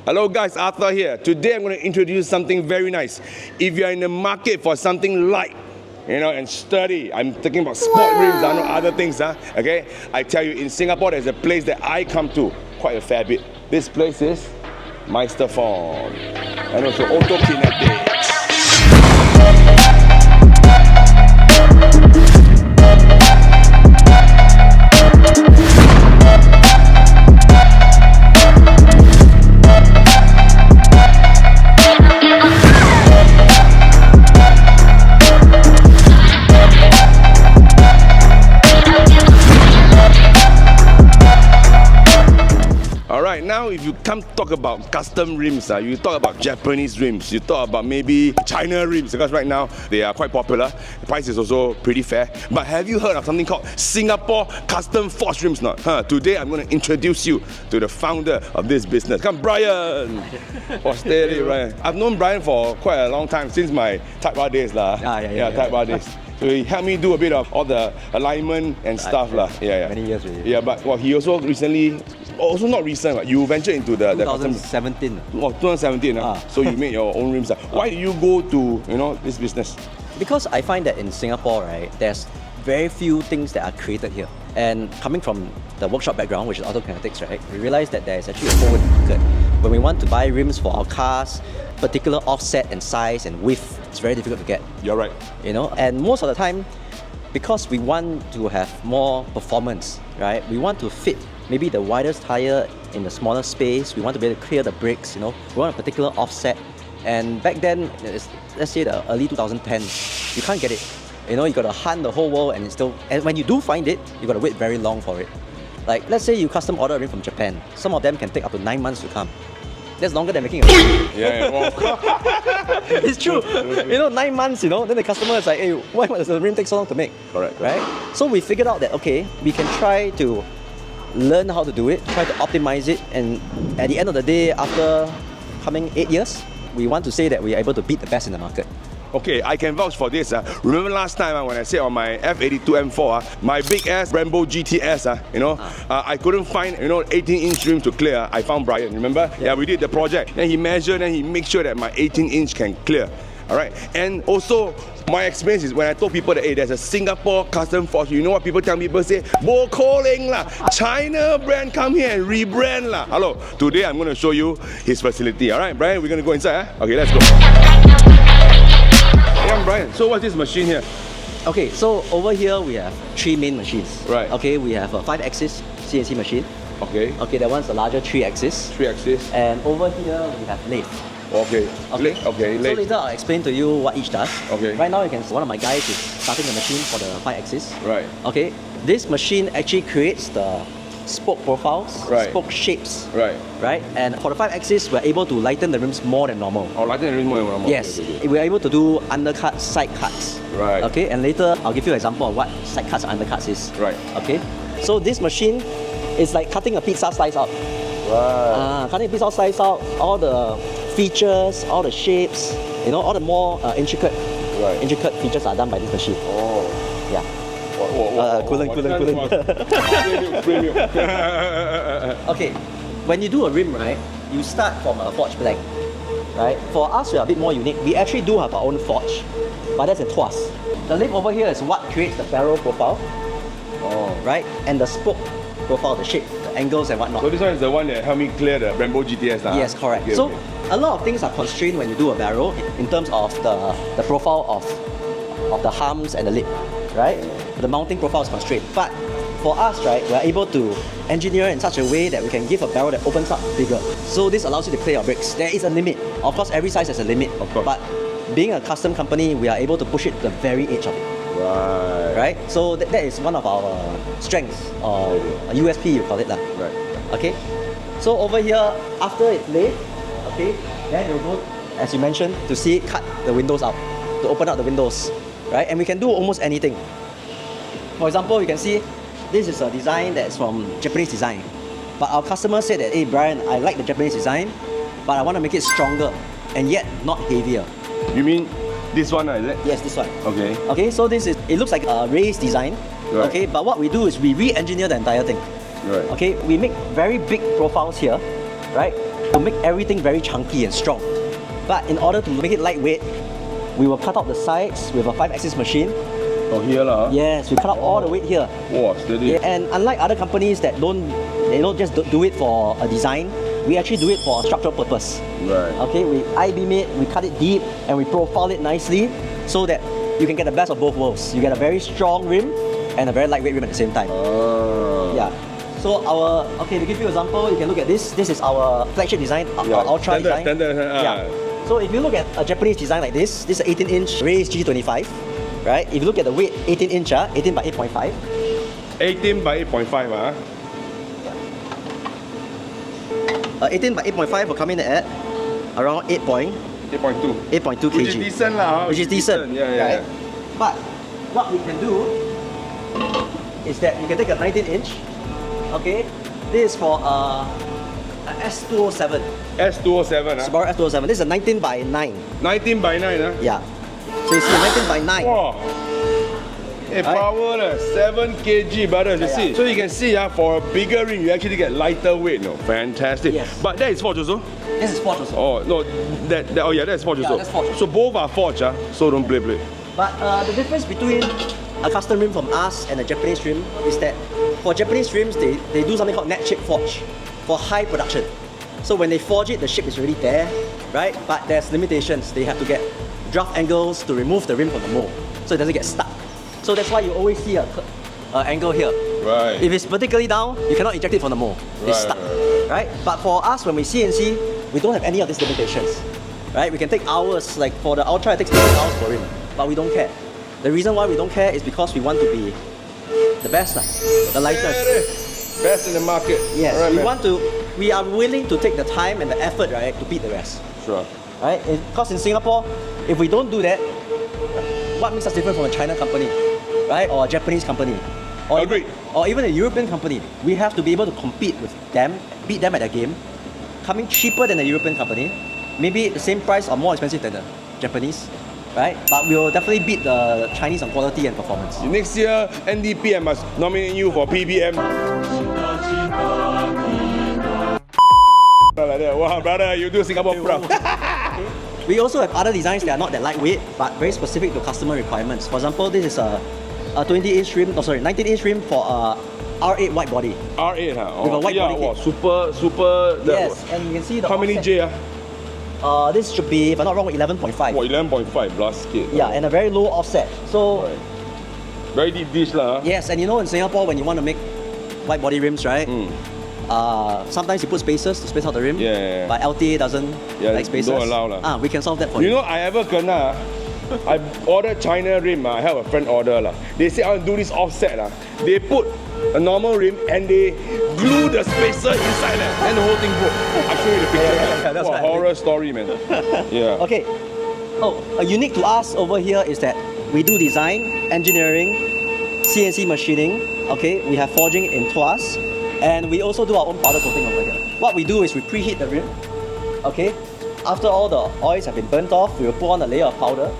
Hello guys, Arthur here. Today I'm going to introduce something very nice. If you're in the market for something light, and sturdy, I'm talking about sport rims, not other things, okay? I tell you, in Singapore, there's a place that I come to quite a fair bit. This place is Meisterform, and also Autokinetics. Alright, now if you come talk about custom rims, you talk about Japanese rims, you talk about maybe China rims, because right now they are quite popular. The price is also pretty fair. But have you heard of something called Singapore Custom Forged Rims? Not? Today I'm going to introduce you to the founder of this business. Come, Brian! Steady, Brian. I've known Brian for quite a long time, since my Type R days. Type R days. So he helped me do a bit of all the alignment and stuff. Many years already. Yeah, but he also recently, also not recent, but you ventured into the 2017. 2017. So you made your own rims. Why did you go to this business? Because I find that in Singapore, right, there's very few things that are created here. And coming from the workshop background, which is Autokinetics, right, we realized that there's actually a hole in the market. When we want to buy rims for our cars, particular offset and size and width, it's very difficult to get. You're right. And most of the time, because we want to have more performance, right, we want to fit maybe the widest tire in the smaller space, we want to be able to clear the brakes, we want a particular offset. And back then, let's say the early 2010s, you can't get it. You got to hunt the whole world, and when you do find it, you got to wait very long for it. Like, let's say you custom order a rim from Japan. Some of them can take up to 9 months to come. That's longer than making a rim. It's true. 9 months, then the customer is like, hey, why does the rim take so long to make? Correct. Right? So we figured out that, okay, we can try to learn how to do it, try to optimize it, and at the end of the day, after coming 8 years, we want to say that we are able to beat the best in the market. Okay, I can vouch for this. Remember last time when I said on my F82 M4, my big ass Brembo GTS, I couldn't find 18-inch rim to clear. I found Brian, remember? Yeah, we did the project. Then he measured and he made sure that my 18-inch can clear. Alright, and also my experience is when I told people that, hey, there's a Singapore custom forge, you know what people tell me? People say, Bo Koling lah, China brand come here and rebrand lah. Hello, today I'm going to show you his facility. Alright, Brian, we're going to go inside. Okay, let's go. Yeah, Brian, so what's this machine here? Okay, so over here we have 3 main machines. Right. Okay, we have a 5-axis CNC machine. Okay. Okay, that one's a larger 3-axis. 3-axis. And over here we have lathe. Okay. Okay. Okay. So later I'll explain to you what each does. Okay. Right now you can see one of my guys is starting the machine for the 5-axis. Right. Okay. This machine actually creates the spoke profiles, right, spoke shapes. Right. Right. And for the 5-axis, we're able to lighten the rims more than normal. Oh, lighten the rims more than normal. Yes. We're able to do undercuts, side cuts. Right. Okay. And later I'll give you an example of what side cuts and undercuts is. Right. Okay. So this machine is like cutting a pizza slice out. Right. Cutting a pizza slice out, all the features, all the shapes, all the more intricate features are done by this machine. Oh. Yeah. Cooling. Okay, when you do a rim, right, you start from a forged blank, right? For us, we are a bit more unique. We actually do have our own forge, but that's a TWAS. The limb over here is what creates the barrel profile, right? And the spoke profile, the shape, the angles and whatnot. So this one is the one that helped me clear the Brembo GTS. Yes, correct. Okay, so a lot of things are constrained when you do a barrel in terms of the profile of the humps and the lip, right? The mounting profile is constrained. But for us, right, we're able to engineer in such a way that we can give a barrel that opens up bigger. So this allows you to clear your brakes. There is a limit. Of course, every size has a limit. Of course. But being a custom company, we are able to push it to the very edge of it. Right. Right? So that is one of our strengths, or a USP you call it. Right. Okay? So over here, after it's laid, okay, then you'll go, as you mentioned, to see it cut the windows out, to open up the windows, right? And we can do almost anything. For example, you can see this is a design that's from Japanese design. But our customer said that, hey Brian, I like the Japanese design, but I want to make it stronger and yet not heavier. You mean this one, is it? Yes, this one. Okay. Okay, so it looks like a raised design. Right. Okay, but what we do is we re-engineer the entire thing. Right. Okay, we make very big profiles here, right? to make everything very chunky and strong. But in order to make it lightweight, we will cut out the sides with a 5-axis machine. Oh, here lah. Yes, we cut out all the weight here. Wow, steady. Yeah, and unlike other companies that don't just do it for a design, we actually do it for a structural purpose. Right. Okay, we I-beam it, we cut it deep, and we profile it nicely so that you can get the best of both worlds. You get a very strong rim and a very lightweight rim at the same time. Yeah. So to give you an example, you can look at this. This is our flagship design, our Ultra design. Yeah. So if you look at a Japanese design like this is an 18-inch Race G25, right? If you look at the weight, 18-inch, 18 by 8.5. 18 by 8.5, huh? 18 by 8.5 will come in at around 8.2 8.2. kg. Which is decent lah. Which is decent. Yeah. Right? But what we can do is that you can take a 19-inch. Okay, this is for a S207. S207, huh? Subaru S207. This is a 19 by 9. 19 by 9, huh? Yeah. So you see, 19 by 9. Wow. Hey, power 7 kg, brothers, you see. So you can see, for a bigger ring, you actually get lighter weight. No, fantastic. Yes. But that is forged also. This is forged also. Oh no, that's forged also. That's forged. So both are forged, so don't play. But the difference between a custom rim from us and a Japanese rim is that for Japanese rims, they do something called net shape forge for high production. So when they forge it, the shape is already there, right? But there's limitations. They have to get draft angles to remove the rim from the mold, so it doesn't get stuck. So that's why you always see a angle here. Right. If it's vertically down, you cannot eject it from the mold. It's stuck, right? But for us, when we CNC, we don't have any of these limitations, right? We can take hours. Like for the Ultra, it takes 10 hours per rim, but we don't care. The reason why we don't care is because we want to be the best, the lightest. Best in the market. Yes, right, we are willing to take the time and the effort, right, to beat the rest. Sure. Right? Because in Singapore, if we don't do that, what makes us different from a China company, right, or a Japanese company, or even a European company? We have to be able to compete with them, beat them at their game, coming cheaper than a European company, maybe the same price or more expensive than the Japanese, right? But we will definitely beat the Chinese on quality and performance. Next year, NDP, I must nominate you for PBM. Like that. Wow, brother, you do Singapore proud. We also have other designs that are not that lightweight, but very specific to customer requirements. For example, this is a 20-inch rim, 19-inch rim for a R8 white body. R8, huh? Oh, With a white body wow, kit. super. Yes, and you can see the how many offset. J? This should be, if I'm not wrong, 11.5. 11.5 blast kit. Yeah, and a very low offset. So, right. Very deep dish lah. Yes, and you know in Singapore, when you want to make white body rims, right? Sometimes you put spacers to space out the rim. Yeah. But LTA doesn't like spacers. Don't allow lah. We can solve that for you. You know, I ever kena. I ordered China rim. I have a friend order lah. They say I want to do this offset lah. They put a normal rim and they glue the spacer inside and the whole thing broke. I'll show you the picture. Yeah, that's right. Horror story, man. Yeah. Okay. Unique to us over here is that we do design, engineering, CNC machining. Okay, we have forging in Tuas, and we also do our own powder coating over here. What we do is we preheat the rim. Okay. After all the oils have been burnt off, we will put on a layer of powder,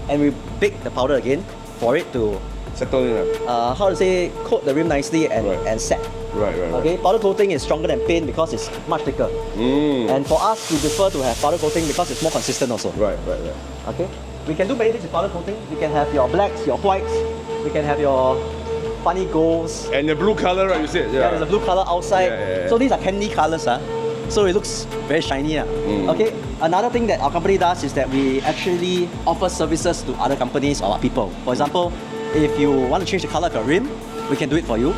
and we bake the powder again for it to Settle in. coat the rim nicely and, Right. and set. Right. Okay, powder coating is stronger than paint because it's much thicker. And for us, we prefer to have powder coating because it's more consistent also. Right. Okay, we can do many things with powder coating. We can have your blacks, your whites. We can have your funny golds. And the blue color, right? You said, Yeah, there's a blue color outside. Yeah. So these are candy colors, so it looks very shiny. Okay, another thing that our company does is that we actually offer services to other companies or people. For example, if you want to change the color of your rim, we can do it for you.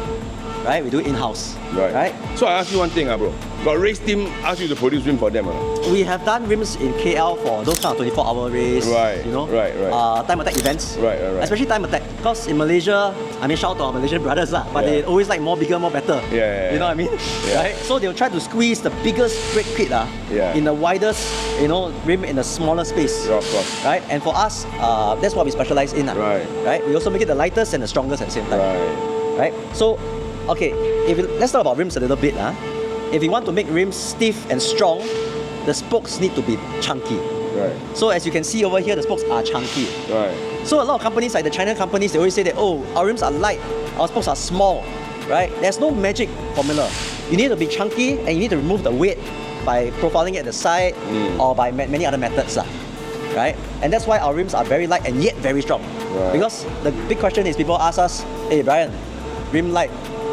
Right? We do it in-house. Right? So I ask you one thing, bro. Got race team ask you to produce rim for them, We have done rims in KL for those kind of 24-hour race. Right, You know? right. Time attack events. Right. Especially time attack. Because in Malaysia, shout out to our Malaysian brothers, but they always like more bigger, more better. Yeah. You know what I mean? Yeah. Right? So they'll try to squeeze the biggest brake kit in the widest, rim in the smaller space. Yeah, of course. Right? And for us, that's what we specialize in. Right. We also make it the lightest and the strongest at the same time. Right. So, okay, let's talk about rims a little bit. If you want to make rims stiff and strong, the spokes need to be chunky. Right. So as you can see over here, the spokes are chunky. Right. So a lot of companies like the China companies, they always say that, our rims are light, our spokes are small, right? There's no magic formula. You need to be chunky and you need to remove the weight by profiling it at the side or by many other methods. Right? And that's why our rims are very light and yet very strong. Right. Because the big question is people ask us, hey Brian, rim light,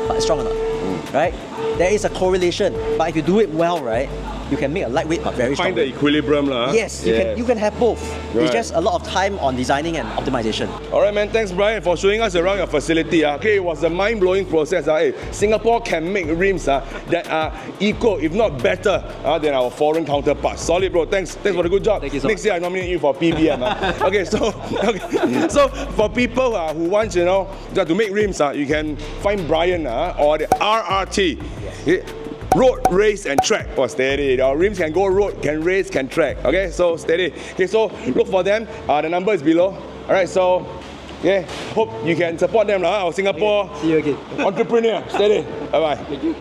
but strong or not? Right? There is a correlation, but if you do it well, right, you can make a lightweight but very strong. Find the rim. equilibrium, lah. Yes, you can have both. Right. It's just a lot of time on designing and optimization. All right, man. Thanks, Brian, for showing us around your facility. Okay, it was a mind-blowing process. Hey, Singapore can make rims that are equal, if not better, than our foreign counterparts. Solid, bro. Thanks for the good job. Thank you so Next year, I nominate you for PBM. Okay, so for people who want, to make rims, you can find Brian or the RRT. Yeah. Road, race, and track. Oh, steady. Our rims can go road, can race, can track. Okay, so steady. Okay, so look for them. The number is below. All right, so yeah, hope you can support them, our Singapore See you again. entrepreneur. Steady. Bye bye. Thank you.